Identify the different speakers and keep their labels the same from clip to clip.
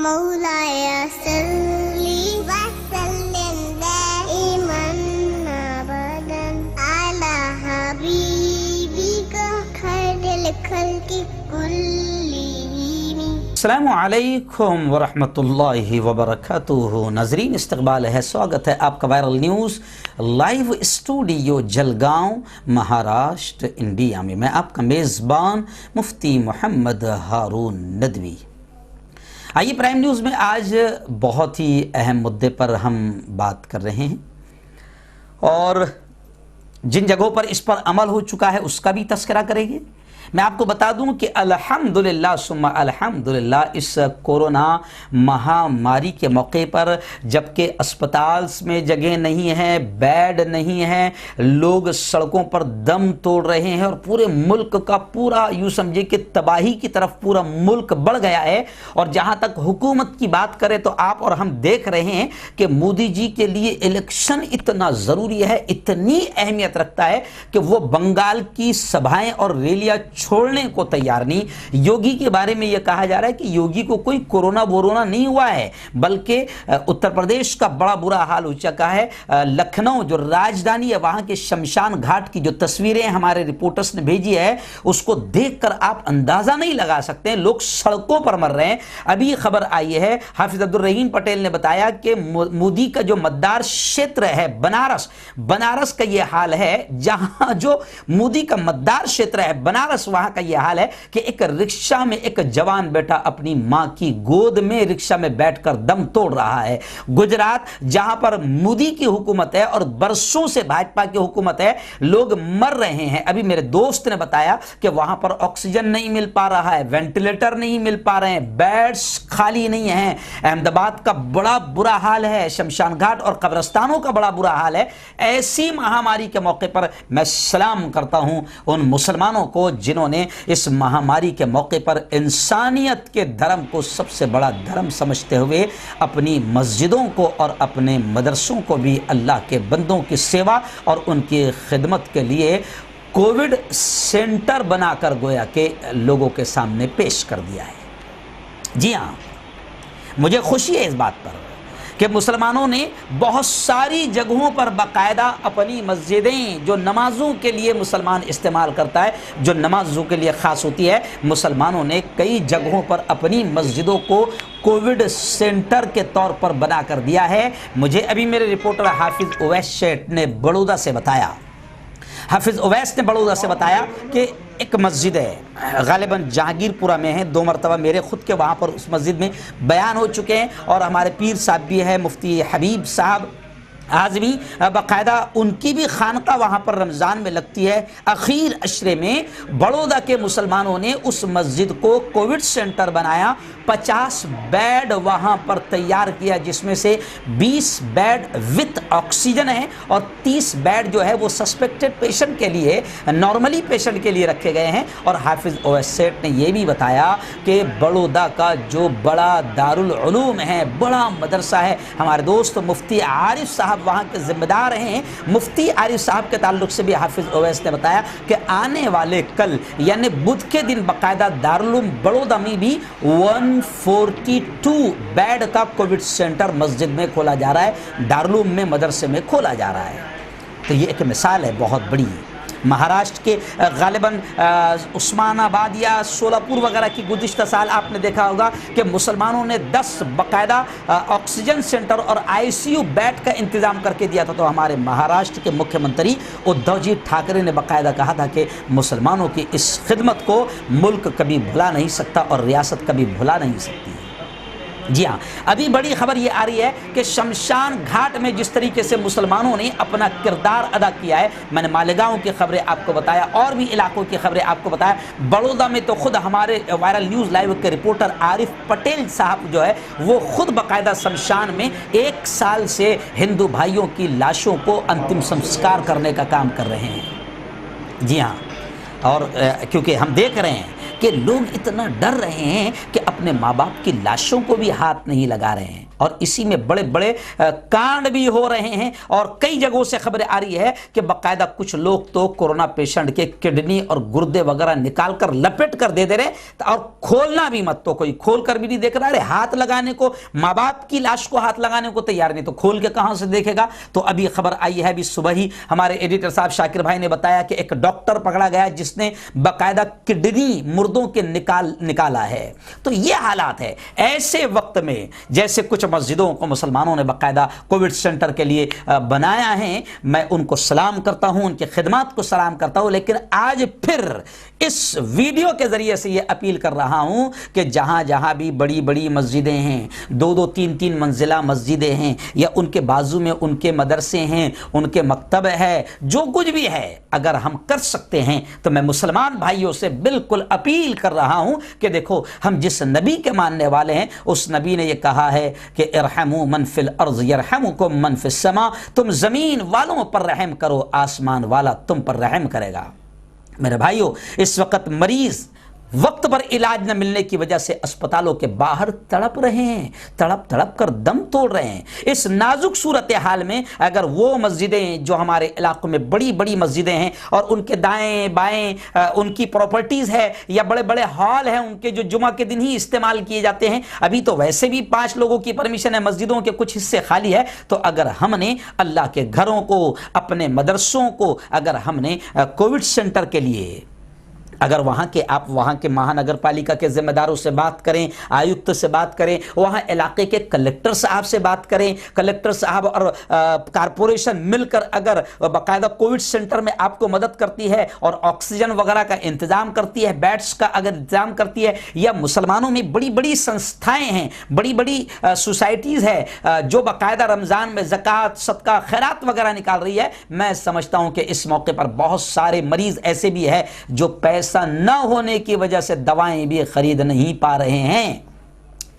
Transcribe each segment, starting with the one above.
Speaker 1: मौलाया सल्ली वसल्लिम दाइमन अबदन अला हबीबिका खैरिल खल्क़ि कुल्लिहिम।
Speaker 2: अस्सलामु अलैकुम वरहमतुल्लाहि वबरकातुहू। नाज़रीन, इस्तक़बाल है, स्वागत है आपका viral news live studio Jalgaon, Maharashtra, India में। मैं आपका मेज़बान मुफ्ती मोहम्मद हारून नदवी। आइए, प्राइम न्यूज़ में आज बहुत ही अहम मुद्दे पर हम बात कर रहे हैं और जिन जगहों पर इस पर अमल हो चुका है उसका भी तस्करा करेंगे। मैं आपको बता दूं कि अल्हम्दुलिल्लाह सुम्मा अल्हम्दुलिल्लाह इस कोरोना महामारी के मौके पर, जबकि अस्पताल में जगह नहीं है, बेड नहीं है, लोग सड़कों पर दम तोड़ रहे हैं और पूरे मुल्क का पूरा यूँ समझिए कि तबाही की तरफ पूरा मुल्क बढ़ गया है। और जहाँ तक हुकूमत की बात करें तो आप और हम देख रहे हैं कि मोदी जी के लिए इलेक्शन इतना ज़रूरी है, इतनी अहमियत रखता है कि वो बंगाल की सभाएं और रैलियाँ छोड़ने को तैयार नहीं। योगी के बारे में यह कहा जा रहा है कि योगी को कोई कोरोना वोरोना नहीं हुआ है, बल्कि उत्तर प्रदेश का बड़ा बुरा हाल हो चुका है। लखनऊ जो राजधानी है, वहां के शमशान घाट की जो तस्वीरें हमारे रिपोर्टर्स ने भेजी है, उसको देखकर आप अंदाजा नहीं लगा सकते, लोग सड़कों पर मर रहे हैं। अभी खबर आई है, हाफिज अब्दुल रहीम पटेल ने बताया कि मोदी का जो मतदार क्षेत्र है बनारस का यह हाल है, जहां जो मोदी का मतदार क्षेत्र है बनारस, वहां का यह हाल है कि एक रिक्शा में एक जवान बेटा अपनी मां की गोद में रिक्शा में बैठकर दम तोड़ रहा है। गुजरात, जहां पर मोदी की हुकूमत है और बरसों से भाजपा की हुकूमत है, लोग मर रहे हैं। अभी मेरे दोस्त ने बताया कि वहां पर ऑक्सीजन नहीं मिल पा रहा है, वेंटिलेटर नहीं मिल पा रहे हैं, बेड्स खाली नहीं है। अहमदाबाद का बड़ा बुरा हाल है, शमशान घाट और कब्रिस्तानों का बड़ा बुरा हाल है। ऐसी महामारी के मौके पर मैं सलाम करता हूं उन मुसलमानों को जिन्होंने इस महामारी के मौके पर इंसानियत के धर्म को सबसे बड़ा धर्म समझते हुए अपनी मस्जिदों को और अपने मदरसों को भी अल्लाह के बंदों की सेवा और उनकी खिदमत के लिए कोविड सेंटर बनाकर गोया के लोगों के सामने पेश कर दिया है। जी हाँ, मुझे खुशी है इस बात पर कि मुसलमानों ने बहुत सारी जगहों पर बाकायदा अपनी मस्जिदें, जो नमाजों के लिए मुसलमान इस्तेमाल करता है, जो नमाजों के लिए ख़ास होती है, मुसलमानों ने कई जगहों पर अपनी मस्जिदों को कोविड सेंटर के तौर पर बना कर दिया है। मुझे अभी मेरे रिपोर्टर हाफिज उवैस शेख ने बड़ौदा से बताया, हाफिज उवैस ने बड़ौदा से बताया कि एक मस्जिद है, गालिबन जहांगीरपुरा में है। 2 मरतबा मेरे खुद के वहाँ पर उस मस्जिद में बयान हो चुके हैं और हमारे पीर साहब भी है, मुफ्ती हबीब साहब आज़मी, बाकायदा उनकी भी खानका वहाँ पर रमज़ान में लगती है। आखिर अशरे में बड़ौदा के मुसलमानों ने उस मस्जिद को कोविड सेंटर बनाया, 50 बेड वहाँ पर तैयार किया, जिसमें से 20 बेड विथ ऑक्सीजन है और 30 बेड जो है वो सस्पेक्टेड पेशेंट के लिए, नॉर्मली पेशेंट के लिए रखे गए हैं। और हाफिज़ उवैस सेठ ने यह भी बताया कि बड़ौदा का जो बड़ा दारुल उलूम है, बड़ा मदरसा है, हमारे दोस्त मुफ्ती आरिफ साहब वहाँ के जिम्मेदार हैं। मुफ्ती आरिफ साहब के ताल्लुक से भी हाफिज उवैस ने बताया कि आने वाले कल यानी बुध के दिन बाकायदा दारुल बड़ौदा में भी 142 बेड का कोविड सेंटर मस्जिद में खोला जा रहा है, दारुल में मदरसे में खोला जा रहा है। तो ये एक मिसाल है बहुत बड़ी। महाराष्ट्र के गालिबन उस्मानाबाद या सोलापुर वगैरह की गुज़िश्ता साल आपने देखा होगा कि मुसलमानों ने 10 बाकायदा ऑक्सीजन सेंटर और आईसीयू बेड का इंतज़ाम करके दिया था। तो हमारे महाराष्ट्र के मुख्यमंत्री उद्धव जी ठाकरे ने बाकायदा कहा था कि मुसलमानों की इस खिदमत को मुल्क कभी भुला नहीं सकता और रियासत कभी भुला नहीं सकती। जी हाँ, अभी बड़ी खबर ये आ रही है कि शमशान घाट में जिस तरीके से मुसलमानों ने अपना किरदार अदा किया है, मैंने मालेगांव की खबरें आपको बताया और भी इलाकों की खबरें आपको बताया। बड़ौदा में तो खुद हमारे वायरल न्यूज़ लाइव के रिपोर्टर आरिफ पटेल साहब जो है वो खुद बाकायदा शमशान में 1 साल से हिंदू भाइयों की लाशों को अंतिम संस्कार करने का काम कर रहे हैं। जी हाँ, और क्योंकि हम देख रहे हैं कि लोग इतना डर रहे हैं कि अपने माँ बाप की लाशों को भी हाथ नहीं लगा रहे हैं। और इसी में बड़े बड़े कांड भी हो रहे हैं। और कई जगहों से खबरें आ रही है कि बाकायदा कुछ लोग तो कोरोना पेशेंट के किडनी और गुर्दे वगैरह निकाल कर लपेट कर दे रहे, और खोलना भी मत, तो कोई खोल कर भी नहीं देख रहा है। हाथ लगाने को, माँ बाप की लाश को हाथ लगाने को तैयार नहीं, तो खोल के कहां से देखेगा। तो अभी खबर आई है, अभी सुबह ही हमारे एडिटर साहब शाकिर भाई ने बताया कि एक डॉक्टर पकड़ा गया जिसने बाकायदा किडनी मुर्दों के निकाला है। तो ये हालात है। ऐसे वक्त में जैसे कुछ मस्जिदों को मुसलमानों ने बाकायदा कोविड सेंटर के लिए बनाया है, मैं उनको सलाम करता हूं, उनकी खिदमत को सलाम करता हूं। लेकिन आज फिर इस वीडियो के जरिए से यह अपील कर रहा हूं कि जहां जहां भी बड़ी बड़ी मस्जिदें हैं, 2-2, 3-3 मंजिला मस्जिदें हैं, या उनके बाजू में उनके मदरसे हैं, उनके मकतब है, जो कुछ भी है, अगर हम कर सकते हैं तो मैं मुसलमान भाइयों से बिल्कुल अपील कर रहा हूं कि देखो, हम जिस नबी के मानने वाले हैं, उस नबी ने यह कहा है कि इरहमू मन फिल अर्ज़ यरहमुकुम मन फिस समा, तुम जमीन वालों पर रहम करो, आसमान वाला तुम पर रहम करेगा। मेरे भाइयों, इस वक्त मरीज वक्त पर इलाज न मिलने की वजह से अस्पतालों के बाहर तड़प रहे हैं, तड़प तड़प कर दम तोड़ रहे हैं। इस नाजुक सूरत हाल में अगर वो मस्जिदें जो हमारे इलाकों में बड़ी बड़ी मस्जिदें हैं और उनके दाएं बाएं उनकी प्रॉपर्टीज है या बड़े बड़े हॉल हैं उनके, जो जुमा के दिन ही इस्तेमाल किए जाते हैं, अभी तो वैसे भी 5 लोगों की परमिशन है, मस्जिदों के कुछ हिस्से खाली है, तो अगर हमने अल्लाह के घरों को, अपने मदरसों को, अगर हमने कोविड सेंटर के लिए, अगर आप वहाँ के महानगर पालिका के जिम्मेदारों से बात करें, आयुक्त से बात करें, वहाँ इलाके के कलेक्टर साहब से बात करें, कलेक्टर साहब और कारपोरेशन मिलकर अगर बाकायदा कोविड सेंटर में आपको मदद करती है और ऑक्सीजन वगैरह का इंतजाम करती है, बेड्स का अगर इंतजाम करती है, या मुसलमानों में बड़ी बड़ी संस्थाएं हैं, बड़ी बड़ी सोसाइटीज़ है जो बाकायदा रमज़ान में ज़कात, सदका, खैरात वगैरह निकाल रही है, मैं समझता हूँ कि इस मौके पर बहुत सारे मरीज़ ऐसे भी है जो पैसा न होने की वजह से दवाएं भी खरीद नहीं पा रहे हैं।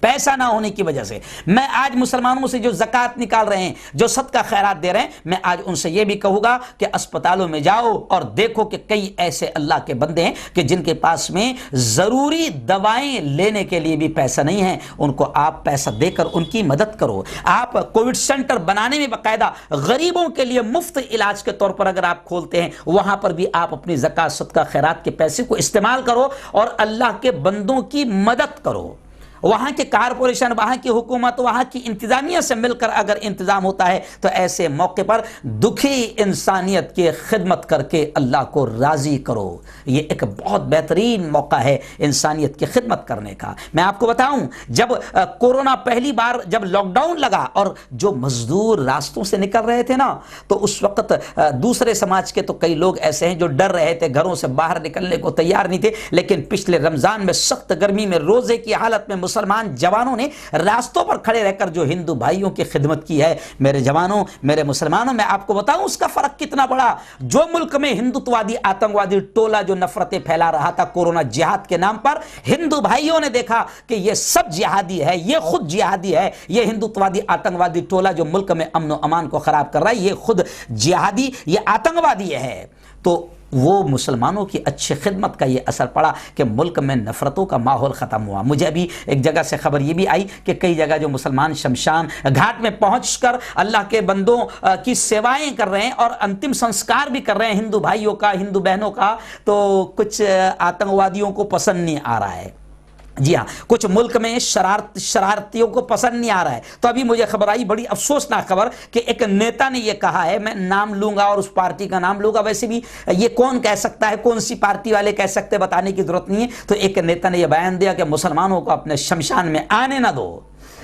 Speaker 2: पैसा ना होने की वजह से मैं आज मुसलमानों से जो ज़कात निकाल रहे हैं, जो सदका खैरात दे रहे हैं, मैं आज उनसे यह भी कहूँगा कि अस्पतालों में जाओ और देखो कि कई ऐसे अल्लाह के बंदे हैं कि जिनके पास में ज़रूरी दवाएं लेने के लिए भी पैसा नहीं है, उनको आप पैसा देकर उनकी मदद करो। आप कोविड सेंटर बनाने में बाकायदा गरीबों के लिए मुफ्त इलाज के तौर पर अगर आप खोलते हैं, वहाँ पर भी आप अपनी ज़कात, सदका खैरात के पैसे को इस्तेमाल करो और अल्लाह के बंदों की मदद करो। वहाँ के कारपोरेशन, वहाँ की हुकूमत, वहाँ की इंतज़ामिया से मिलकर अगर इंतज़ाम होता है तो ऐसे मौके पर दुखी इंसानियत की खिदमत करके अल्लाह को राज़ी करो। ये एक बहुत बेहतरीन मौका है इंसानियत की खिदमत करने का। मैं आपको बताऊं, जब कोरोना पहली बार जब लॉकडाउन लगा और जो मजदूर रास्तों से निकल रहे थे ना, तो उस वक्त दूसरे समाज के तो कई लोग ऐसे हैं जो डर रहे थे, घरों से बाहर निकलने को तैयार नहीं थे। लेकिन पिछले रमज़ान में सख्त गर्मी में रोज़े की हालत में मुसलमान जवानों ने रास्तों पर खड़े रहकर जो हिंदू भाइयों की खिदमत की है, मेरे जवानों, मेरे मुसलमानों, मैं आपको बताऊं उसका फर्क कितना बड़ा। जो मुल्क में हिंदुत्ववादी आतंकवादी टोला जो नफरतें फैला रहा था कोरोना जिहाद के नाम पर, हिंदू भाइयों ने देखा कि ये सब जिहादी है, ये खुद जिहादी है, ये हिंदुत्ववादी आतंकवादी टोला जो मुल्क में अमन व अमान को खराब कर रहा है, ये खुद जिहादी, ये आतंकवादी है। तो वो मुसलमानों की अच्छी खिदमत का ये असर पड़ा कि मुल्क में नफ़रतों का माहौल ख़त्म हुआ। मुझे अभी एक जगह से खबर ये भी आई कि कई जगह जो मुसलमान शमशान घाट में पहुंचकर अल्लाह के बंदों की सेवाएं कर रहे हैं और अंतिम संस्कार भी कर रहे हैं हिंदू भाइयों का, हिंदू बहनों का, तो कुछ आतंकवादियों को पसंद नहीं आ रहा है। जी हाँ, कुछ मुल्क में शरारतियों को पसंद नहीं आ रहा है। तो अभी मुझे खबर आई, बड़ी अफसोसनाक खबर, कि एक नेता ने यह कहा है, मैं नाम लूंगा और उस पार्टी का नाम लूंगा, वैसे भी ये कौन कह सकता है, कौन सी पार्टी वाले कह सकते, बताने की जरूरत नहीं है। तो एक नेता ने यह बयान दिया कि मुसलमानों को अपने शमशान में आने ना दो।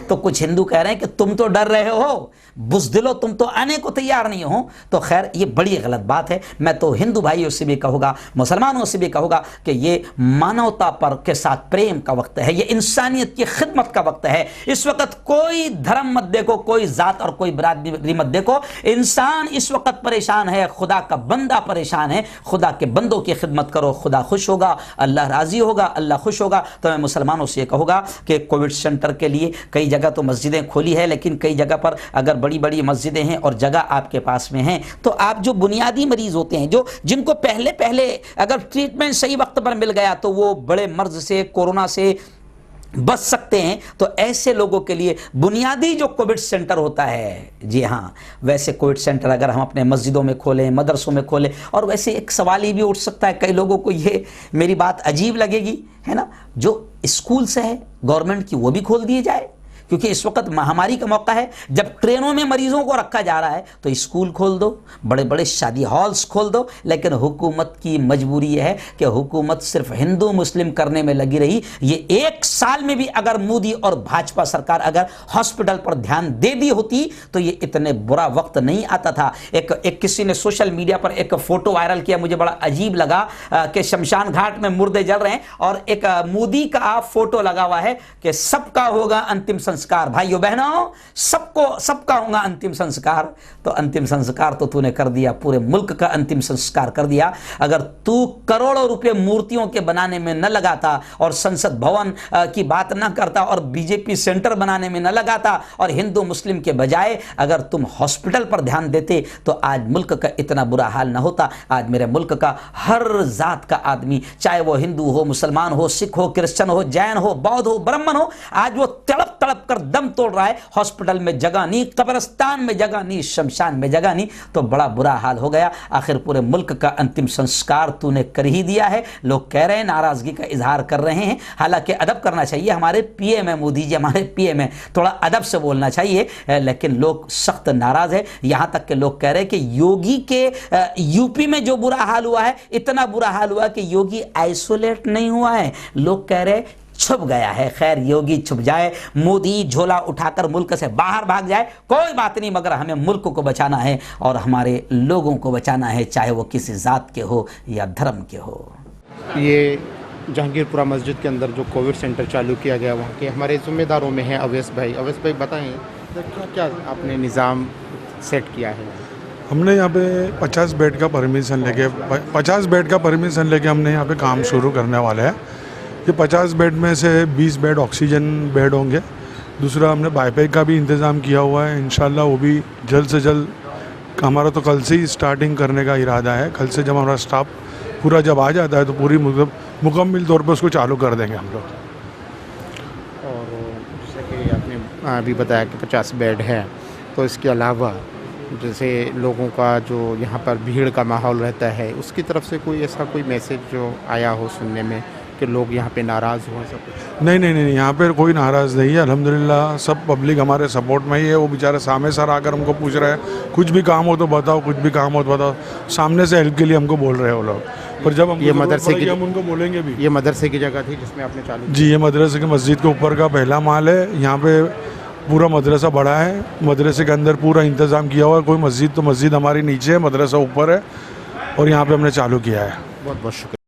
Speaker 2: तो कुछ हिंदू कह रहे हैं कि तुम तो डर रहे हो, बुज़दिलो, तुम तो आने को तैयार नहीं हो। तो खैर ये बड़ी गलत बात है। मैं तो हिंदू भाइयों से भी कहूँगा, मुसलमानों से भी कहूँगा कि ये मानवता पर के साथ प्रेम का वक्त है, ये इंसानियत की खिदमत का वक्त है। इस वक्त कोई धर्म मत देखो, कोई ज़ात और कोई बरादरी मत देखो, इंसान इस वक्त परेशान है, खुदा का बंदा परेशान है। खुदा के बंदों की खिदमत करो, खुदा खुश होगा, अल्लाह राज़ी होगा, अल्लाह खुश होगा। तो मैं मुसलमानों से ये कहूँगा कि कोविड सेंटर के लिए कई जगह तो मस्जिदें खोली है, लेकिन कई जगह पर अगर बड़ी बड़ी मस्जिदें हैं और जगह आपके पास में हैं, तो आप जो बुनियादी मरीज होते हैं, जो जिनको पहले अगर ट्रीटमेंट सही वक्त पर मिल गया तो वो बड़े मर्ज से, कोरोना से बच सकते हैं तो ऐसे लोगों के लिए बुनियादी जो कोविड सेंटर होता है, जी हाँ, वैसे कोविड सेंटर अगर हम अपने मस्जिदों में खोलें, मदरसों में खोलें। और वैसे एक सवाल ये भी उठ सकता है, कई लोगों को ये मेरी बात अजीब लगेगी, है ना, जो स्कूल्स है गवर्नमेंट की वो भी खोल दिए जाए, क्योंकि इस वक्त महामारी का मौका है। जब ट्रेनों में मरीजों को रखा जा रहा है तो स्कूल खोल दो, बड़े बड़े शादी हॉल्स खोल दो। लेकिन हुकूमत की मजबूरी यह है कि हुकूमत सिर्फ हिंदू मुस्लिम करने में लगी रही। ये एक साल में भी अगर मोदी और भाजपा सरकार अगर हॉस्पिटल पर ध्यान दे दी होती तो ये इतने बुरा वक्त नहीं आता था। एक किसी ने सोशल मीडिया पर एक फोटो वायरल किया, मुझे बड़ा अजीब लगा कि शमशान घाट में मुर्दे जल रहे हैं और एक मोदी का फोटो लगा हुआ है कि सबका होगा अंतिम संस्कार। भाइयों बहनों, सबका होगा अंतिम संस्कार। तो अंतिम संस्कार तो तूने कर दिया, पूरे मुल्क का अंतिम संस्कार कर दिया। अगर तू करोड़ों रुपए मूर्तियों के बनाने में न लगाता और संसद भवन की बात न करता और बीजेपी सेंटर बनाने में न लगाता और हिंदू मुस्लिम के बजाय अगर तुम हॉस्पिटल पर ध्यान देते तो आज मुल्क का इतना बुरा हाल न होता। आज मेरे मुल्क का हर जात का आदमी, चाहे वो हिंदू हो, मुसलमान हो, सिख हो, क्रिश्चियन हो, जैन हो, बौद्ध हो, ब्राह्मण हो, आज वो तड़प तड़प कर दम तोड़ रहा है। हॉस्पिटल में जगह नहीं, कब्रिस्तान में जगह नहीं, शमशान में जगह नहीं। तो बड़ा बुरा हाल हो गया। आखिर पूरे मुल्क का अंतिम संस्कार तूने कर ही दिया है। लोग कह रहे हैं, नाराजगी का इजहार कर रहे हैं। हालांकि अदब करना चाहिए, हमारे पीएम है मोदी जी, हमारे पीएम है, थोड़ा अदब से बोलना चाहिए। लेकिन लोग सख्त नाराज है। यहां तक के लोग कह रहे हैं कि योगी के यूपी में जो बुरा हाल हुआ है, इतना बुरा हाल हुआ कि योगी आइसोलेट नहीं हुआ है। लोग कह रहे हैं छुप गया है। खैर, योगी छुप जाए, मोदी झोला उठाकर मुल्क से बाहर भाग जाए, कोई बात नहीं, मगर हमें मुल्क को बचाना है और हमारे लोगों को बचाना है, चाहे वो किसी जात के हो या धर्म के हो।
Speaker 3: ये जहांगीरपुरा मस्जिद के अंदर जो कोविड सेंटर चालू किया गया, वहाँ के हमारे जिम्मेदारों में हैं अवैस भाई। अवैस भाई बताएं क्या आपने निज़ाम सेट किया है?
Speaker 4: हमने यहाँ पे 50 बेड का परमिशन लेके हमने यहाँ पे काम शुरू करने वाले हैं। ये 50 बेड में से 20 बेड ऑक्सीजन बेड होंगे। दूसरा, हमने बाईपैक का भी इंतज़ाम किया हुआ है। इंशाल्लाह वो भी जल्द से जल्द, हमारा तो कल से ही स्टार्टिंग करने का इरादा है। कल से जब हमारा स्टाफ पूरा जब आ जाता है तो पूरी मुकम्मल तौर पर उसको चालू कर देंगे हम लोग।
Speaker 3: और जैसे कि आपने अभी बताया कि 50 बेड है, तो इसके अलावा जैसे लोगों का जो यहाँ पर भीड़ का माहौल रहता है, उसकी तरफ से कोई ऐसा कोई मैसेज जो आया हो सुनने में कि लोग यहाँ पे नाराज़ हुए? सब कुछ
Speaker 4: नहीं, यहाँ पे कोई नाराज़ नहीं है। अल्हम्दुलिल्लाह सब पब्लिक हमारे सपोर्ट में ही है। वो बेचारे सामने सर आकर हमको पूछ रहे हैं, कुछ भी काम हो तो बताओ, कुछ भी काम हो तो बताओ। सामने से हेल्प के लिए हमको बोल रहे हैं वो लोग। पर जब हम
Speaker 3: ये मदरसे की,
Speaker 4: हम उनको बोलेंगे भी।
Speaker 3: ये मदरसे की जगह थी जिसमें आपने चालू?
Speaker 4: जी, ये मदरसे के मस्जिद के ऊपर का पहला माल है। यहाँ पे पूरा मदरसा बड़ा है, मदरसे के अंदर पूरा इंतज़ाम किया हुआ है। कोई मस्जिद तो मस्जिद हमारी नीचे है, मदरसा ऊपर है और यहाँ पे हमने चालू किया है।
Speaker 3: बहुत बहुत शुक्रिया।